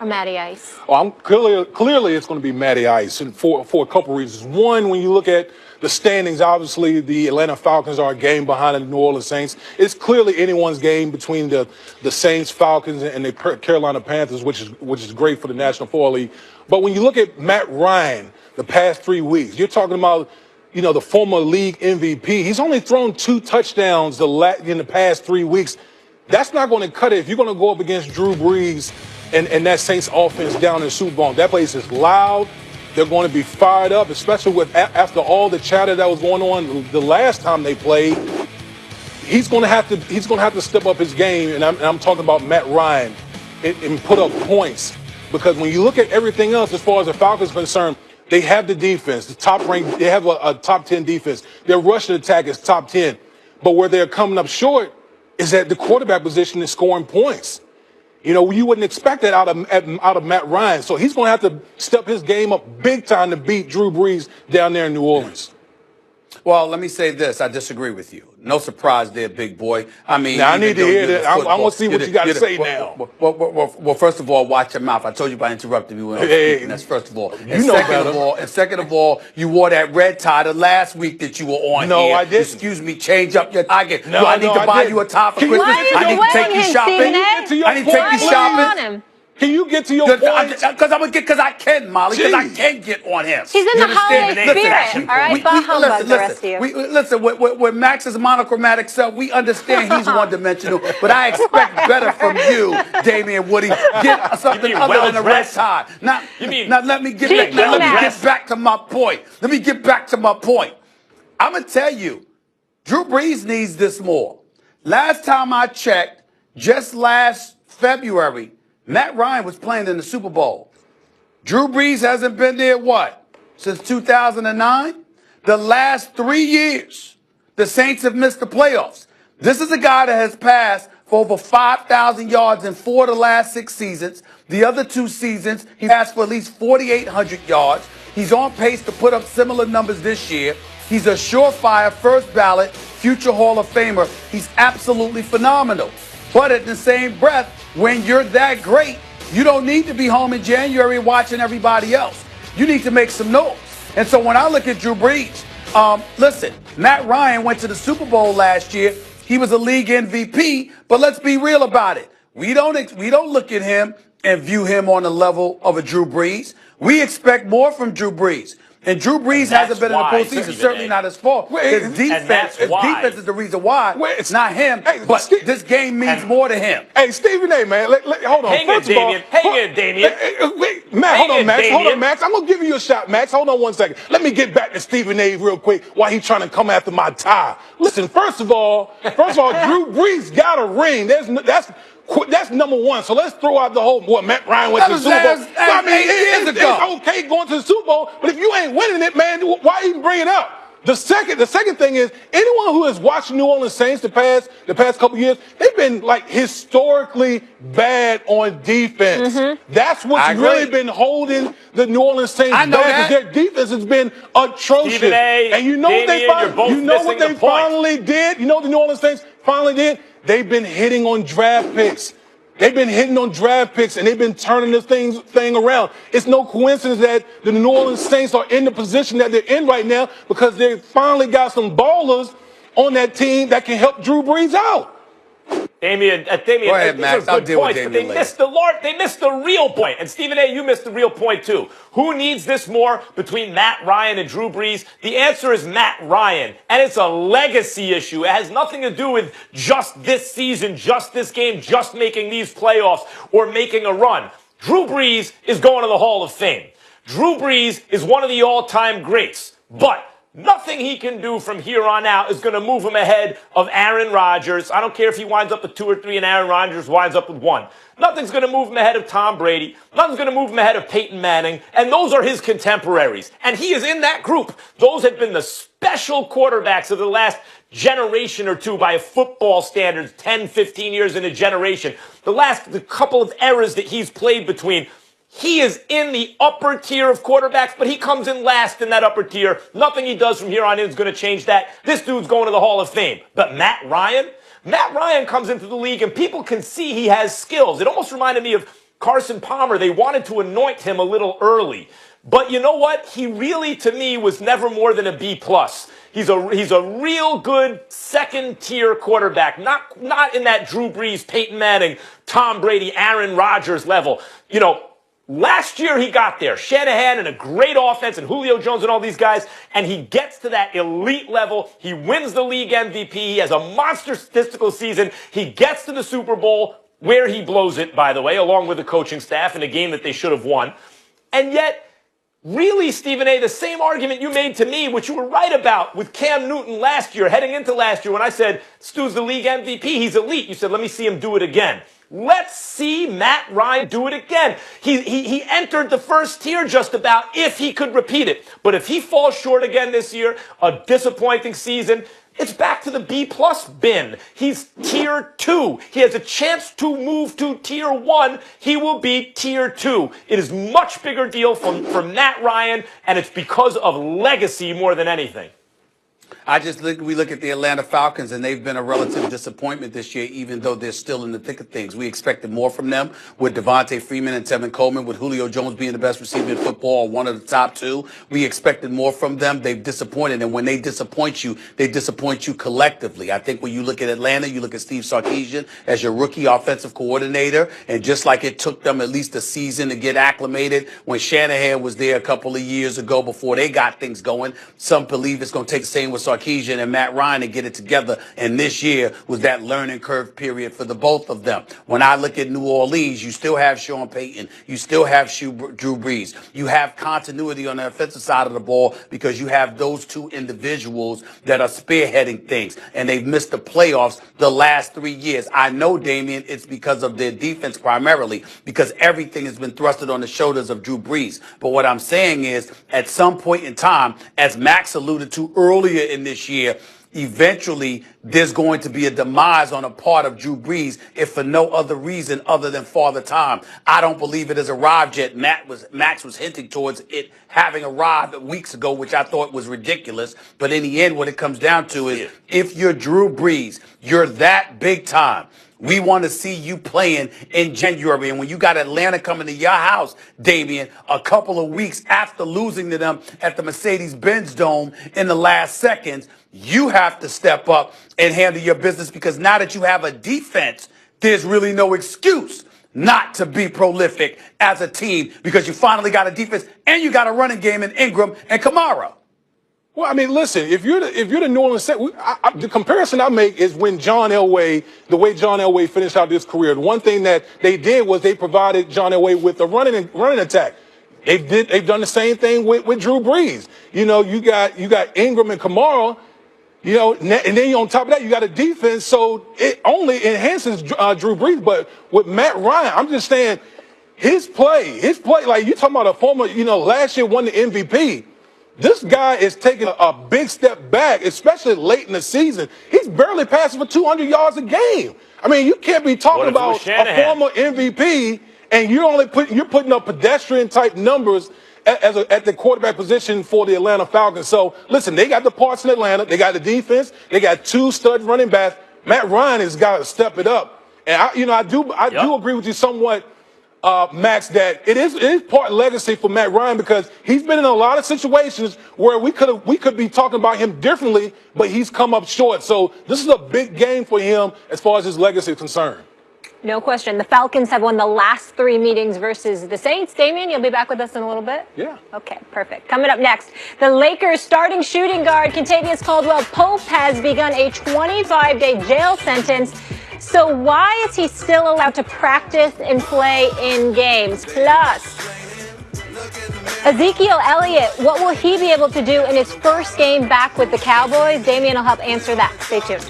or Matty Ice? Oh, I'm clearly it's going to be Matty Ice, and for a couple reasons. One, when you look at the standings, obviously the Atlanta Falcons are a game behind the New Orleans Saints. It's clearly anyone's game between the Saints, Falcons, and the Carolina Panthers, which is great for the National Football League. But when you look at Matt Ryan, the past 3 weeks, you're talking about the former league MVP. He's only thrown 2 touchdowns in the past 3 weeks. That's not going to cut it if you're going to go up against Drew Brees and that Saints offense down in the Super Bowl. That place is loud. They're going to be fired up, especially after all the chatter that was going on the last time they played. He's going to have to step up his game, and I'm talking about Matt Ryan, and put up points. Because when you look at everything else, as far as the Falcons are concerned, they have the defense, the top ranked. They have a top 10 defense. Their rushing attack is top 10. But where they're coming up short is at the quarterback position is scoring points. You wouldn't expect that out of Matt Ryan. So he's going to have to step his game up big time to beat Drew Brees down there in New Orleans. Well, let me say this. I disagree with you. No surprise there, big boy. I mean, now, I need to hear that. I want to see what you got to say now. Well, first of all, watch your mouth. I told you about interrupting me when I was speaking. That's first of all. And second of all, you wore that red tie the last week that you were on here. No, I didn't. Excuse me, change up your tie. No, I need to buy you a tie for Christmas. I need to take you shopping. I need to take you shopping. Can you get to your point? Because I can, Molly. Because I can get on him. He's in the holiday spirit. All right, bah humbug, the rest of you. Listen, with Max's monochromatic self, we understand he's one-dimensional, but I expect better from you, Damian Woody. Get something other than a red tie. Now, let me get back to my point. Let me get back to my point. I'm going to tell you, Drew Brees needs this more. Last time I checked, just last February, Matt Ryan was playing in the Super Bowl. Drew Brees hasn't been there, since 2009? The last 3 years, the Saints have missed the playoffs. This is a guy that has passed for over 5,000 yards in 4 of the last 6 seasons. The other 2 seasons, he passed for at least 4,800 yards. He's on pace to put up similar numbers this year. He's a surefire first ballot, future Hall of Famer. He's absolutely phenomenal. But at the same breath, when you're that great, you don't need to be home in January watching everybody else. You need to make some noise. And so when I look at Drew Brees, listen, Matt Ryan went to the Super Bowl last year. He was a league MVP, but let's be real about it. We don't look at him and view him on the level of a Drew Brees. We expect more from Drew Brees. And Drew Brees hasn't been in the postseason. Certainly not his fault. His defense is the reason why. It's not him. But this game means more to him. Hey, Stephen A., man, hold on. Hang in, Damian. Wait, Matt, hold on, Max. Hold on, Max. I'm going to give you a shot, Max. Hold on 1 second. Let me get back to Stephen A. real quick while he's trying to come after my tie. Listen, first of all, Drew Brees got a ring. That's number one. So let's throw out the whole, Matt Ryan went to the Super Bowl. It's okay going to the Super Bowl, but if you ain't winning it, man, why even bring it up? The second thing is, anyone who has watched New Orleans Saints the past couple years, they've been historically bad on defense. Mm-hmm. That's what's really been holding the New Orleans Saints back. Their defense has been atrocious. Stephen A., and you know what they finally did? You know what the New Orleans Saints finally did? They've been hitting on draft picks. They've been hitting on draft picks, and they've been turning this thing around. It's no coincidence that the New Orleans Saints are in the position that they're in right now because they finally got some ballers on that team that can help Drew Brees out. Damian, Go ahead, Max. I'll deal with Damian later. They missed the real point. And Stephen A., you missed the real point, too. Who needs this more between Matt Ryan and Drew Brees? The answer is Matt Ryan. And it's a legacy issue. It has nothing to do with just this season, just this game, just making these playoffs or making a run. Drew Brees is going to the Hall of Fame. Drew Brees is one of the all-time greats. But nothing he can do from here on out is going to move him ahead of Aaron Rodgers. I don't care if he winds up with 2 or 3 and Aaron Rodgers winds up with 1. Nothing's going to move him ahead of Tom Brady. Nothing's going to move him ahead of Peyton Manning. And those are his contemporaries. And he is in that group. Those have been the special quarterbacks of the last generation or two by football standards, 10, 15 years in a generation. The couple of eras that he's played between. He is in the upper tier of quarterbacks, but he comes in last in that upper tier. Nothing he does from here on in is going to change that. This dude's going to the Hall of Fame. But Matt Ryan comes into the league, and people can see he has skills. It almost reminded me of Carson Palmer, they wanted to anoint him a little early. But you know what? He really, to me, was never more than a B+. He's a real good second-tier quarterback, not in that Drew Brees, Peyton Manning, Tom Brady, Aaron Rodgers level. You know, last year he got there. Shanahan and a great offense and Julio Jones and all these guys, and he gets to that elite level. He wins the league MVP. He has a monster statistical season. He gets to the Super Bowl, where he blows it, by the way, along with the coaching staff in a game that they should have won. And yet, really, Stephen A., the same argument you made to me, which you were right about with Cam Newton last year, heading into last year, when I said, Stu's the league MVP, he's elite. You said, let me see him do it again. Let's see Matt Ryan do it again. He entered the first tier just about if he could repeat it. But if he falls short again this year, a disappointing season, it's back to the B+ bin. He's tier 2. He has a chance to move to tier 1. He will be tier 2. It is much bigger deal for Matt Ryan, and it's because of legacy more than anything. We look at the Atlanta Falcons, and they've been a relative disappointment this year, even though they're still in the thick of things. We expected more from them with Devontae Freeman and Tevin Coleman, with Julio Jones being the best receiver in football, or one of the top two. We expected more from them. They've disappointed, and when they disappoint you collectively. I think when you look at Atlanta, you look at Steve Sarkisian as your rookie offensive coordinator, and just like it took them at least a season to get acclimated when Shanahan was there a couple of years ago before they got things going, some believe it's going to take the same with Sarkisian and Matt Ryan to get it together, and this year was that learning curve period for the both of them. When I look at New Orleans, you still have Sean Payton, you still have Drew Brees, you have continuity on the offensive side of the ball because you have those two individuals that are spearheading things, and they've missed the playoffs the last 3 years. I know, Damian, it's because of their defense primarily, because everything has been thrusted on the shoulders of Drew Brees. But what I'm saying is, at some point in time, as Max alluded to earlier in this year, eventually there's going to be a demise on a part of Drew Brees, if for no other reason other than Father Time. I don't believe it has arrived yet. Max was hinting towards it having arrived weeks ago, which I thought was ridiculous. But in the end, what it comes down to is, if you're Drew Brees, you're that big time. We want to see you playing in January. And when you got Atlanta coming to your house, Damian, a couple of weeks after losing to them at the Mercedes-Benz Dome in the last seconds, you have to step up and handle your business, because now that you have a defense, there's really no excuse not to be prolific as a team, because you finally got a defense and you got a running game in Ingram and Kamara. Well, I mean, listen, if you're the New Orleans Saints, the comparison I make is when the way John Elway finished out his career. The one thing that they did was they provided John Elway with a running attack. They've done the same thing with Drew Brees. You know, you got Ingram and Kamara, you know, and then on top of that, you got a defense, so it only enhances Drew Brees. But with Matt Ryan, I'm just saying his play, like you talking about a former, you know, last year won the MVP. This guy is taking a big step back, especially late in the season. He's barely passing for 200 yards a game. I mean, you can't be talking about a former MVP and you're putting up pedestrian type numbers at the quarterback position for the Atlanta Falcons. So listen, they got the parts in Atlanta, they got the defense, they got two stud running backs. Matt Ryan has got to step it up. And I do agree with you somewhat, Max, that it is part legacy for Matt Ryan, because he's been in a lot of situations where we could be talking about him differently, but he's come up short. So this is a big game for him as far as his legacy is concerned. No question. The Falcons have won the last 3 meetings versus the Saints. Damien, you'll be back with us in a little bit? Yeah. Okay, perfect. Coming up next, the Lakers starting shooting guard Kentavious Caldwell-Pope has begun a 25-day jail sentence. So why is he still allowed to practice and play in games? Plus, Ezekiel Elliott, what will he be able to do in his first game back with the Cowboys? Damien will help answer that. Stay tuned.